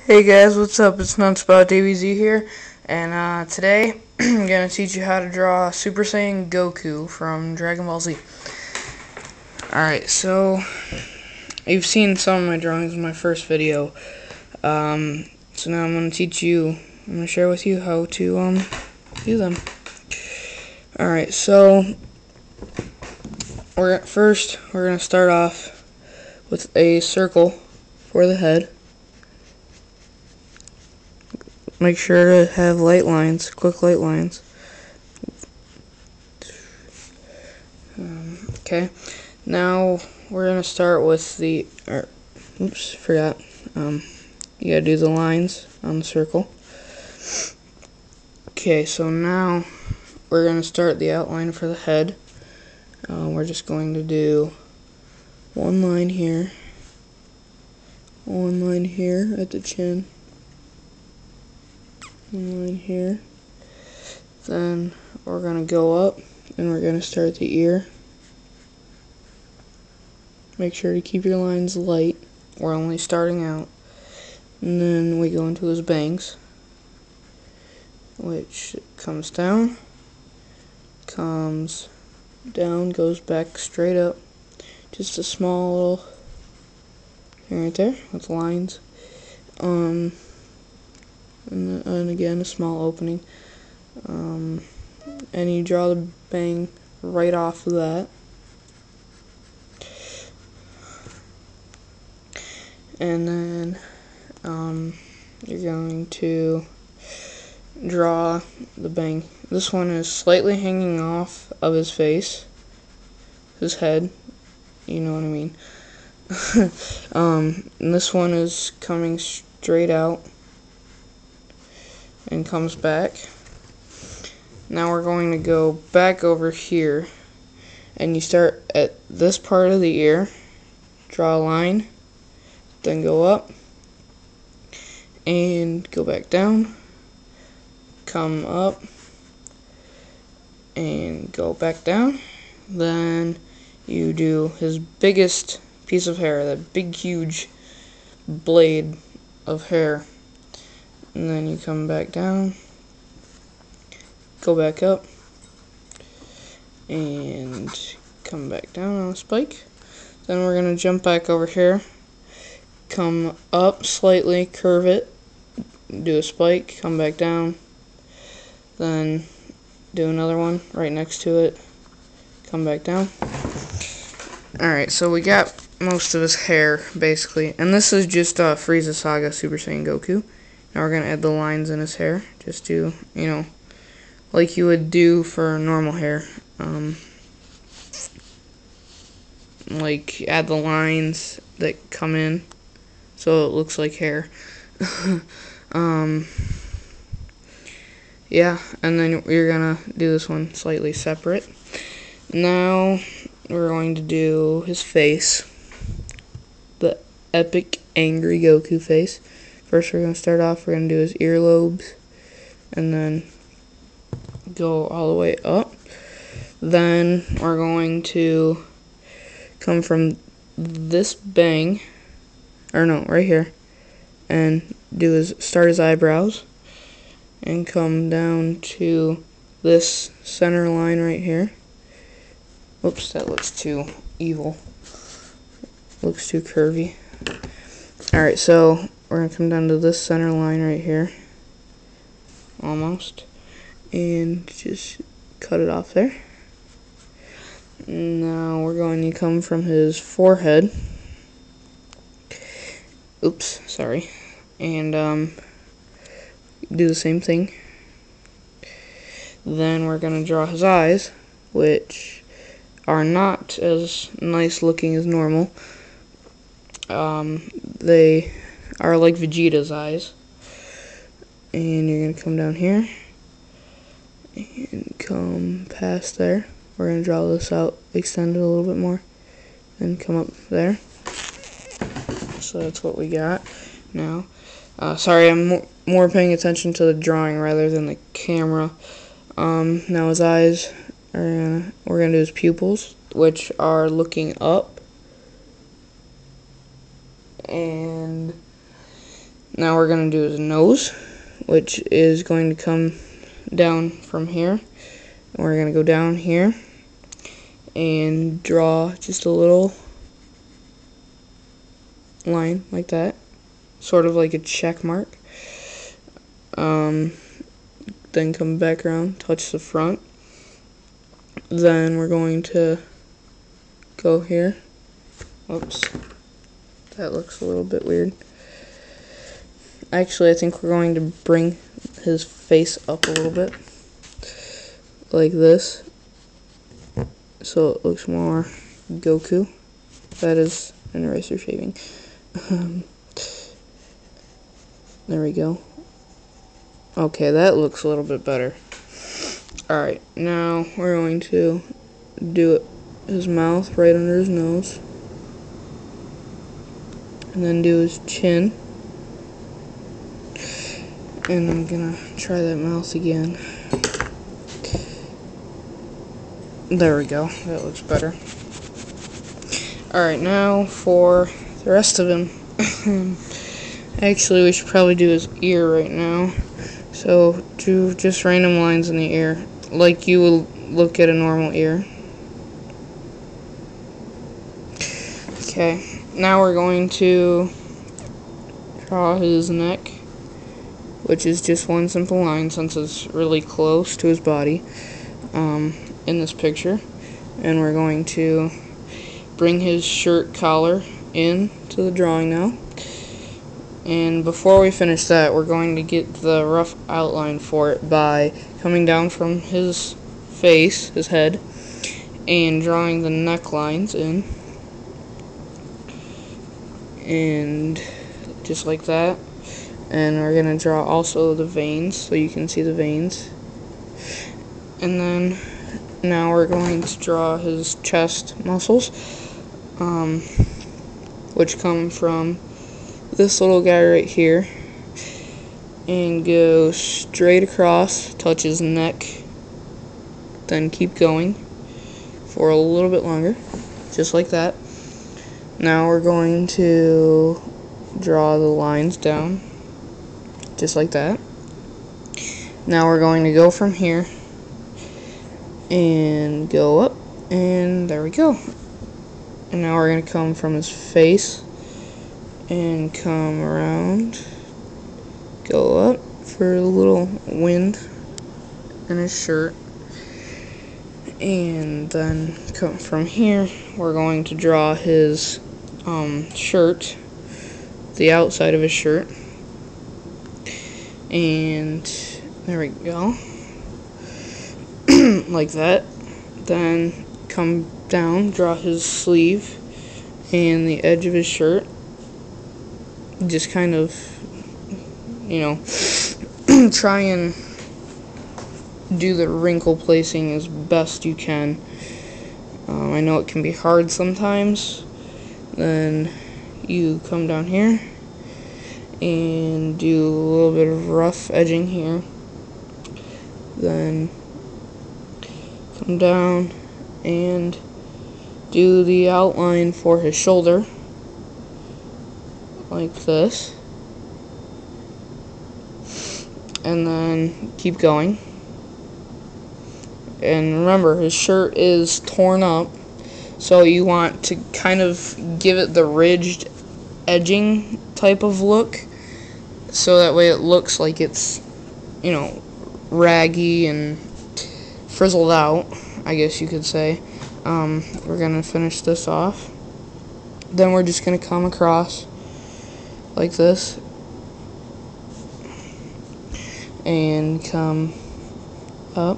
Hey guys, what's up? It's Nutspot DBZ here, and today I'm gonna teach you how to draw Super Saiyan Goku from Dragon Ball Z. Alright, so you've seen some of my drawings in my first video. So now I'm gonna share with you how to do them. Alright, so we're gonna start off with a circle for the head. Make sure to have light lines, quick light lines. Okay, now we're gonna start with the. Oops, forgot. You gotta do the lines on the circle. Okay, so now we're gonna start the outline for the head. We're just going to do one line here at the chin. One line here. Then we're going to go up and we're going to start the ear. Make sure to keep your lines light. We're only starting out. And then we go into his bangs, which comes down, goes back straight up. Just a small little thing right there with lines. And again, a small opening. And you draw the bang right off of that. And then you're going to draw the bang. This one is slightly hanging off of his face, his head. You know what I mean. And this one is coming straight out and comes back. Now we're going to go back over here, and you start at this part of the ear, draw a line, then go up and go back down, come up and go back down. Then you do his biggest piece of hair, that big huge blade of hair. And then you come back down, go back up, and come back down on a spike. Then we're going to jump back over here, come up slightly, curve it, do a spike, come back down, then do another one right next to it, come back down. Alright, so we got most of his hair, basically. And this is just Frieza Saga Super Saiyan Goku. Now we're going to add the lines in his hair, just to, like you would do for normal hair. Like, add the lines that come in, so it looks like hair. Yeah, and then you're going to do this one slightly separate. Now we're going to do his face, the epic angry Goku face. First we're going to start off, we're going to do his earlobes, and then go all the way up. Then we're going to come from this bang, right here, and start his eyebrows, and come down to this center line right here. Oops, that looks too evil. Looks too curvy. Alright, so we're going to come down to this center line right here. Almost. And just cut it off there. Now we're going to come from his forehead. Oops, sorry. And do the same thing. Then we're going to draw his eyes, which are not as nice looking as normal. They are like Vegeta's eyes. And you're going to come down here and come past there. We're going to draw this out, extend it a little bit more, and come up there. So that's what we got now. Sorry, I'm more paying attention to the drawing rather than the camera. Now his eyes, we're going to do his pupils, which are looking up. And Now we're going to do his nose, which is going to come down from here. And we're going to go down here and draw just a little line like that, sort of like a check mark. Then come back around, touch the front. Then we're going to go here. Oops, that looks a little bit weird. Actually, I think we're going to bring his face up a little bit, like this, so it looks more Goku. That is an eraser shaving. There we go. Okay, that looks a little bit better. Alright, now we're going to do his mouth right under his nose, and then do his chin. And I'm gonna try that mouth again. There we go, that looks better. Alright, now for the rest of him. Actually, we should probably do his ear right now. So, do just random lines in the ear, like you would look at a normal ear. Okay, now we're going to draw his neck, which is just one simple line since it's really close to his body in this picture. And we're going to bring his shirt collar in to the drawing now. And before we finish that, we're going to get the rough outline for it by coming down from his face, his head, and drawing the necklines in. And just like that. And we're going to draw also the veins, so you can see the veins. And then now we're going to draw his chest muscles, which come from this little guy right here, and go straight across, touch his neck, then keep going for a little bit longer, just like that. Now we're going to draw the lines down, just like that. Now we're going to go from here and go up, and there we go. And now we're going to come from his face and come around, go up for a little wind in his shirt, and then come from here. We're going to draw his shirt, the outside of his shirt, and there we go, like that. Then come down, draw his sleeve and the edge of his shirt. Just kind of, you know, try and do the wrinkle placing as best you can. I know it can be hard sometimes. Then you come down here and do a little bit of rough edging here. Then come down and do the outline for his shoulder, like this, and then keep going. And remember, his shirt is torn up, so you want to kind of give it the ridged edging type of look, so that way it looks like it's, you know, raggy and frizzled out, I guess you could say. We're gonna finish this off. Then we're just gonna come across like this and come up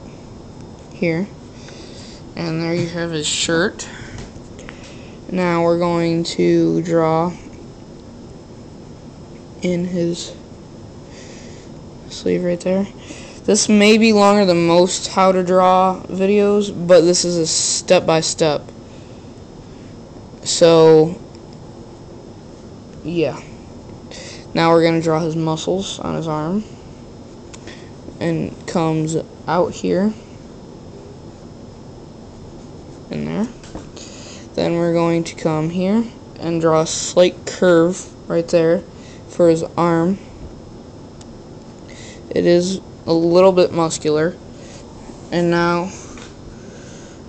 here, and there you have his shirt. Now we're going to draw in his sleeve right there. This may be longer than most how to draw videos, but this is a step-by-step. So yeah. Now we're going to draw his muscles on his arm, and comes out here and there. Then we're going to come here and draw a slight curve right there for his arm, It is a little bit muscular. And now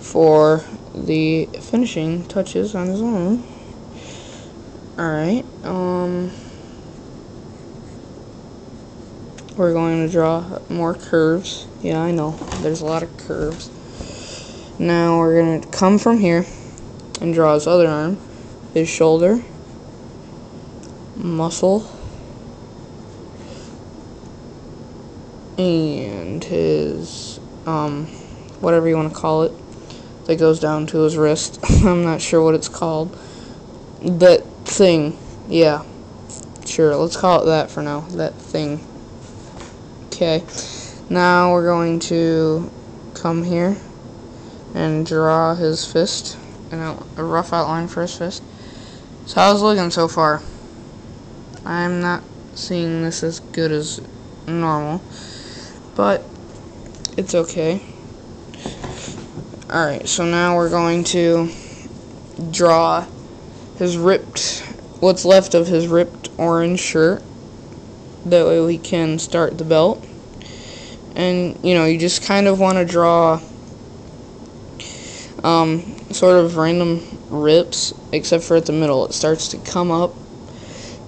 for the finishing touches on his arm. Alright, we're going to draw more curves. Yeah, I know, there's a lot of curves. Now we're going to come from here and draw his other arm, his shoulder, muscle, and his, whatever you want to call it, that goes down to his wrist. I'm not sure what it's called. That thing, yeah, sure, let's call it that for now, that thing. Okay, now we're going to come here and draw his fist, and a rough outline for his fist. So how's it looking so far? I'm not seeing this as good as normal, but it's okay. Alright, so now we're going to draw his what's left of his ripped orange shirt. That way we can start the belt. And, you know, you just kind of want to draw sort of random rips, except for at the middle. It starts to come up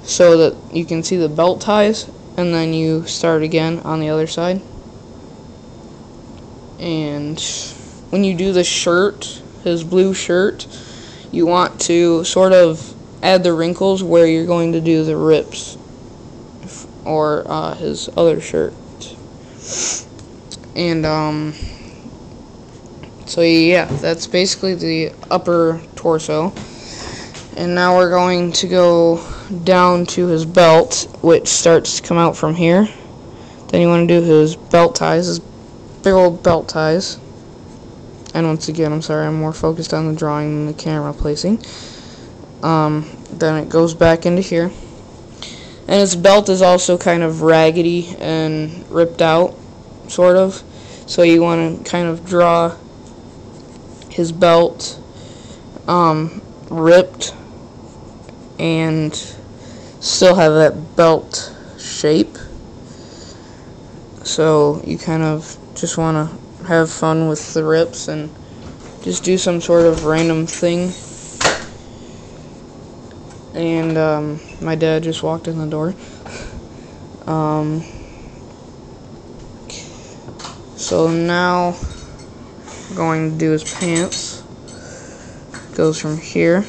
so that you can see the belt ties, and then you start again on the other side. And when you do the shirt, his blue shirt, you want to sort of add the wrinkles where you're going to do the rips, or his other shirt. And so yeah, that's basically the upper torso. And now we're going to go down to his belt, which starts to come out from here. Then you want to do his belt ties, his big old belt ties. And once again, I'm sorry, I'm more focused on the drawing than the camera placing. Then it goes back into here. And his belt is also kind of raggedy and ripped out, sort of. So you want to kind of draw his belt ripped and still have that belt shape. So you kind of just want to have fun with the rips and just do some sort of random thing. And my dad just walked in the door. So now we're going to do his pants. Goes from here,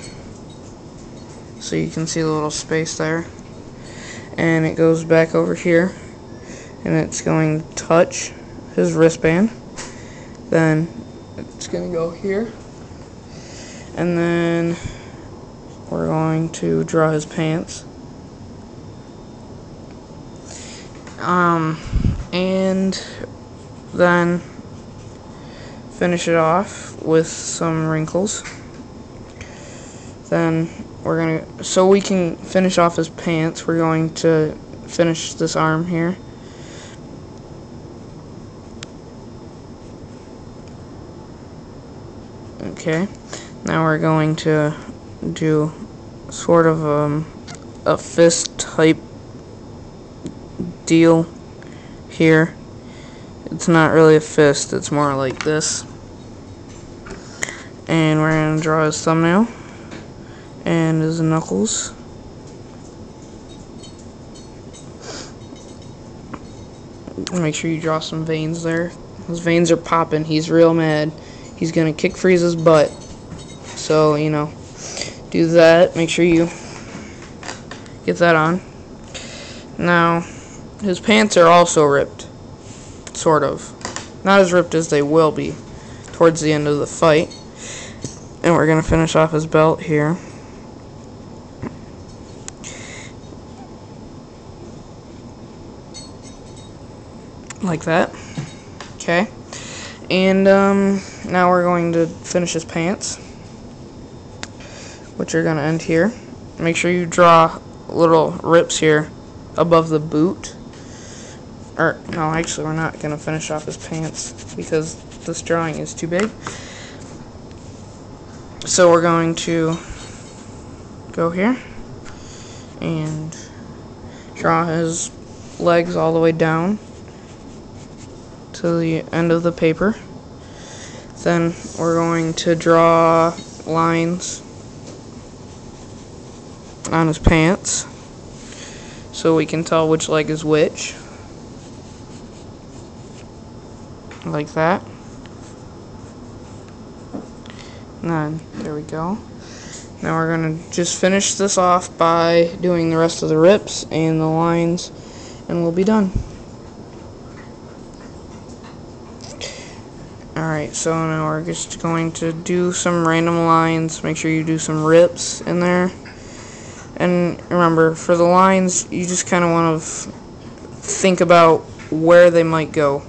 so you can see the little space there, and it goes back over here, and it's going to touch his wristband. Then it's going to go here, and then we're going to draw his pants. And then finish it off with some wrinkles. Then we're gonna, so we can finish off his pants, we're going to finish this arm here. Okay, now we're going to do sort of a fist type deal here. It's not really a fist, it's more like this. And we're going to draw his thumbnail and his knuckles. Make sure you draw some veins there. His veins are popping. He's real mad. He's going to kick Frieza's butt. So, you know, do that. Make sure you get that on. Now, his pants are also ripped. Sort of. Not as ripped as they will be towards the end of the fight. And we're going to finish off his belt here. Like that. Okay. And now we're going to finish his pants, which are going to end here. Make sure you draw little rips here above the boot. Or, no, actually we're not going to finish off his pants because this drawing is too big. So we're going to go here and draw his legs all the way down to the end of the paper. Then we're going to draw lines on his pants so we can tell which leg is which. Like that. And then, there we go. Now we're going to just finish this off by doing the rest of the rips and the lines, and we'll be done. Alright, so now we're just going to do some random lines. Make sure you do some rips in there. And remember, for the lines, you just kind of want to think about where they might go.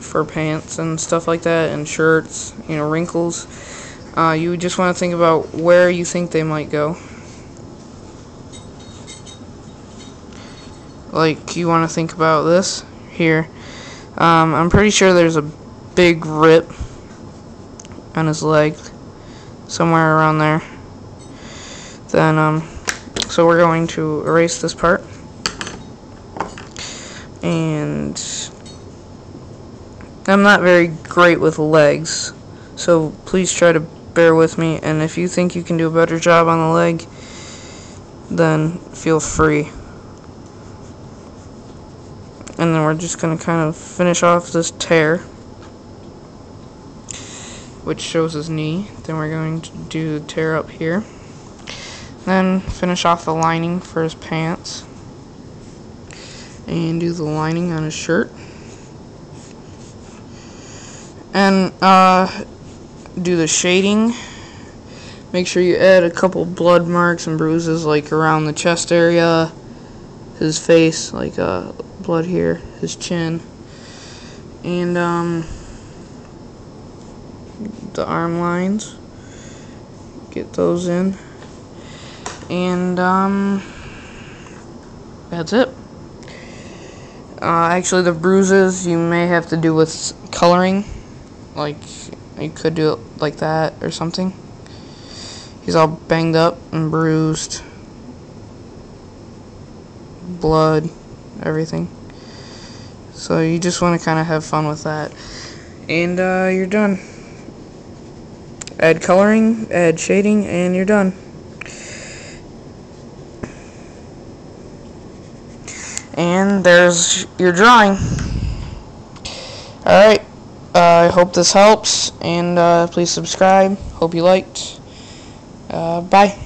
For pants and stuff like that, and shirts, you know, wrinkles. You just want to think about where you think they might go. Like, you want to think about this here. I'm pretty sure there's a big rip on his leg, somewhere around there. Then, so we're going to erase this part. And I'm not very great with legs, so please try to bear with me, and if you think you can do a better job on the leg, then feel free. And then we're just going to kind of finish off this tear, which shows his knee. Then we're going to do the tear up here. Then finish off the lining for his pants, and do the lining on his shirt. And do the shading. Make sure you add a couple blood marks and bruises, like around the chest area, his face, like blood here, his chin, and the arm lines. Get those in, and that's it. Actually, the bruises you may have to do with coloring. Like, you could do it like that or something. He's all banged up and bruised. Blood, everything. So you just want to kind of have fun with that. And you're done. Add coloring, add shading, and you're done. And there's your drawing. Alright. I hope this helps, and please subscribe. Hope you liked. Bye.